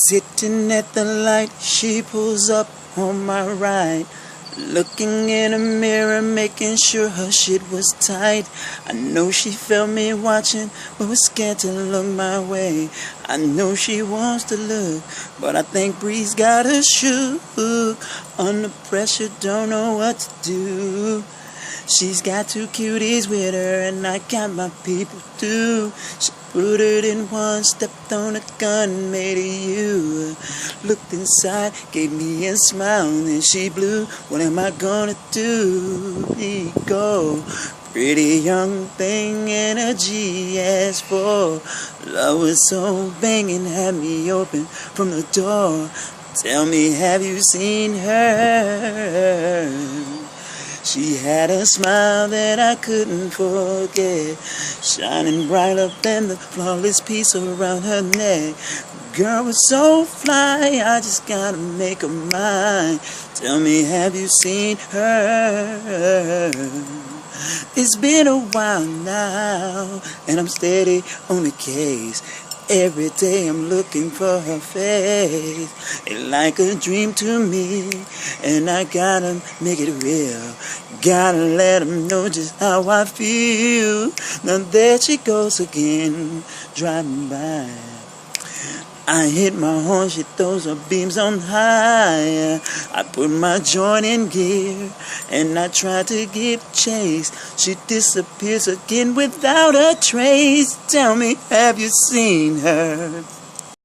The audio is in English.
Sitting at the light, she pulls up on my right. Looking in a mirror, making sure her shit was tight. I know she felt me watching, but was scared to look my way. I know she wants to look, but I think Bree's got her shook. Under pressure, don't know what to do. She's got two cuties with her, and I got my people too. She put it in one, stepped on a gun, made it you. Looked inside, gave me a smile, and then she blew. What am I gonna do? Go. Pretty young thing in a GS4. Love was so banging, had me open from the door. Tell me, have you seen her? She had a smile that I couldn't forget, shining brighter than the flawless piece around her neck. Girl was so fly, I just gotta make her mine. Tell me, have you seen her? It's been a while now, and I'm steady on the case. Every day I'm looking for her face. It's like a dream to me, and I gotta make it real. Gotta let 'em know just how I feel. Now there she goes again, driving by. I hit my horn, she throws her beams on high. I put my joint in gear, and I try to give chase. She disappears again without a trace. Tell me, have you seen her?